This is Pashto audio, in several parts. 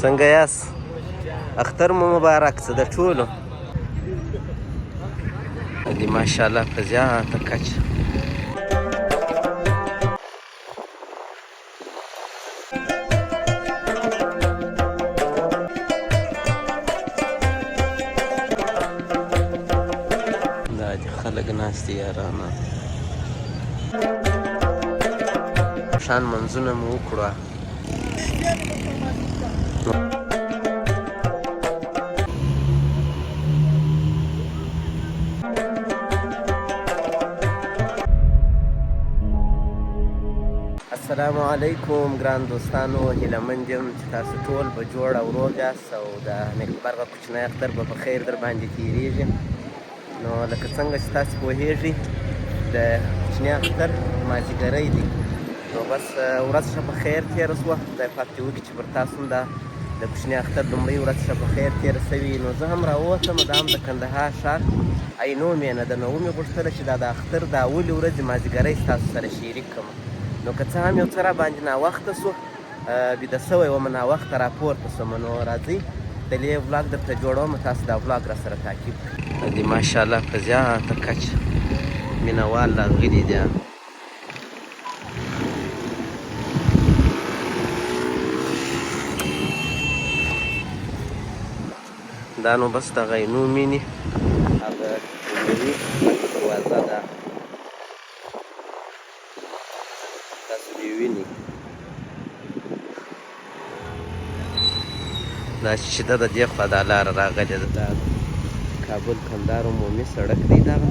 څنګه یاست؟ اختر مو مبارک څه د ټولو دي ماشاءالله په زیاته کچه دا دي خلک ناست دي یارانه شان منځونه مو وکړه السلام علیکم ګران دوستانو هیله مند یم چې تاسو ټول به جوړ او روغ یاست او د نیکمرغه کوچنی اختر به په خیر در باندې تېرېږي نو لکه څنګه چې تاسو پوهېږئ د کوچني اختر مازدیګری دی نو بس ورځ ښه په خیر تېره شوه خدای پاک دې وکړي چې پر تاسو هم د کوچني اختر لومړۍ ورځ ښه په خیر تېره شوې نو زه هم راووتم دا هم د کندهار ښار عینو مینه ده نو ومې غوښتله چې دا د اختر د اولې ورځې مازدیګری ستاسو سره شریک کړم نو که څه هم یو څه را باندې ناوخته شو بیده شوی وم ناوخته راپورته شوم نو راځئ د دې ولاګ درته جوړوم تاسو دا ولاګ را سره تعقیب کړئ دي ماشاءالله په زیاته کچه مینهوال راغلي دي دا نو بس دغه عینو مینې هغه عمري دروازه ده تاسو دې وینئ دا چې ده د دې خوا دا لاره راغلې ده دا کابل کندهار عمومي سړک دی دغه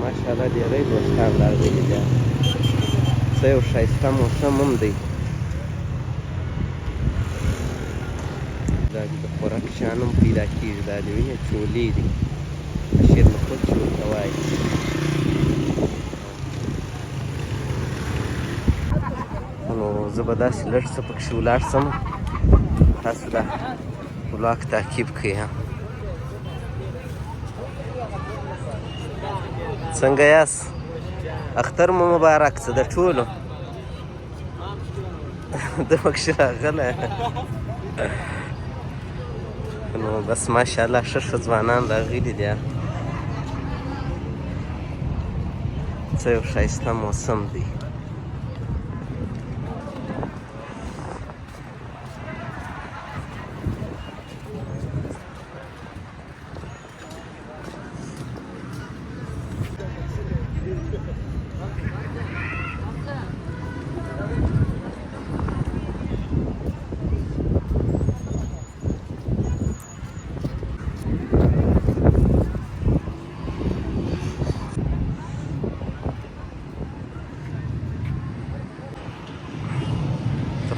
ماشاءالله ډېری دوستان راغلي دي څه یو ښایسته موسم هم دی دا د خوراک شیان هم پیدا کېږي دا د وینې چولې دي شیرمحمود چې ورته وایي نو زه به داسې لږ څه پکښې ولاړ شم تاسو دا ولاګ تعقیب کړئ څنګه یاست؟ اختر مو مبارک څه د ټولو ده پکښې راغلی نو بس ماشاءالله ښه ښه ځوانان راغلي دي څه یو ښایسته موسم دی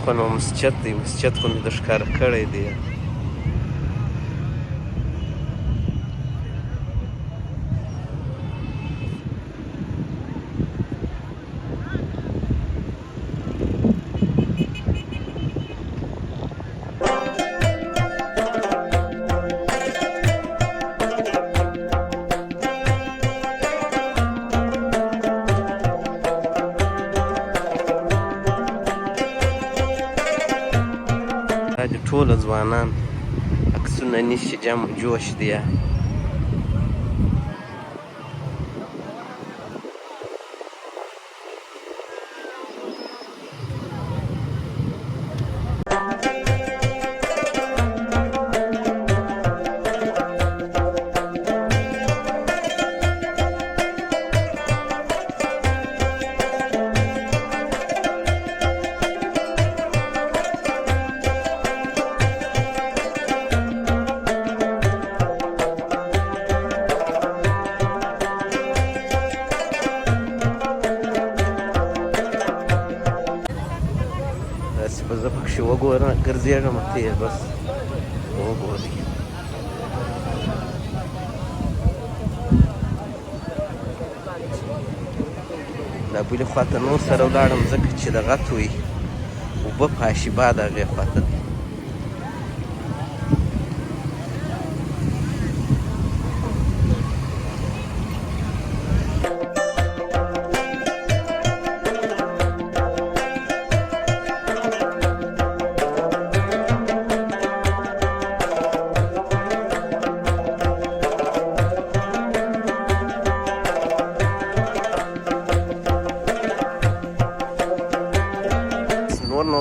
خو نو مسجد دی مسجد خو مې د ښکاره کړی دی ټول ځوانان عکسونه نیسي جمع جوش دي به زه پکښې وګورم ګرځېږم تېز بس وګورئ دا بلې خواته نور سره ولاړم ځکه چې دغه توی اوبه په هاشیبا د هغې خواته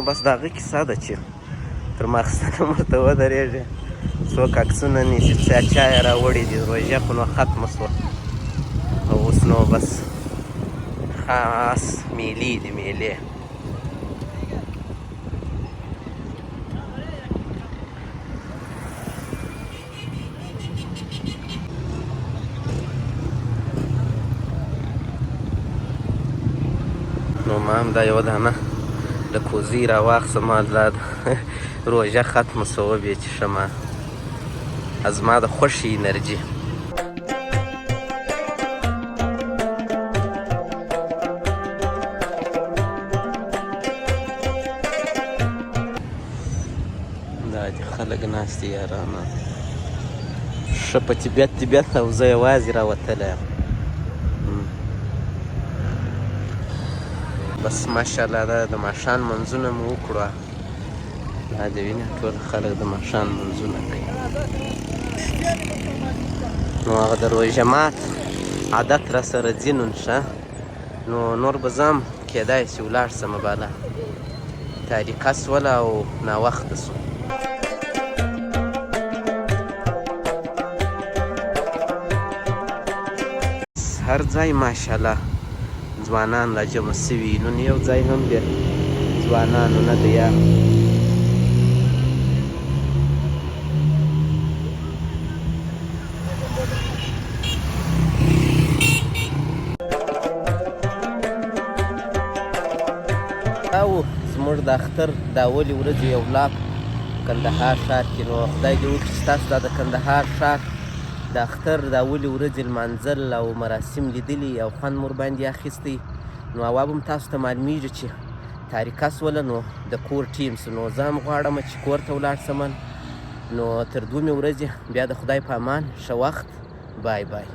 بس د هغه کیسه ده چې تر ماخستنه مو ورته ودرېږې څوک عکسونه نیسي چا چای راوړي دي روژه خو نو ختمه شوه او اوس نو بس خاص میلې دي میلې نو ما هم دا یوه دانه د کوزي راواخیسته ما دا روژه ختمه شوه بیا چې ښه ما زما د خوښې انرژي دا دي خلک ناست دي یارانه ښه په طبیعت او زه یوازې راوتلی یم بس ماشاءالله دا د ماښام منځونه مو وکړو دا د وینې ټول خلک د ماښام منځونه کوي نو هغه د روژه مات عادت را سره ځي نن ښه نو نور به زه هم کیدای شي ولاړ شمه بالا تاریکه شوله او ناوخته شو هر ځای ماشاءالله ځوانان را جمع شوي نن یو ځای هم د ځوانانو نه دی یا او زموږ د اختر د اولې ورځې یو ولاګ کندهار ښار کې نو خدای دې وکړي چې تاسو دا د کندهار ښار د اختر د اولې ورځې لمانځل او مراسم لیدلي او خوند مو ورباندې اخیستی نو هوا به هم تاسو ته معلومیږي چې تاریکه شوله نو د کور ټیم سو نو زه هم غواړم چې کور ته ولاړ شم نو تر دومې ورځې بیا د خدای په امان ښه وخت بای بای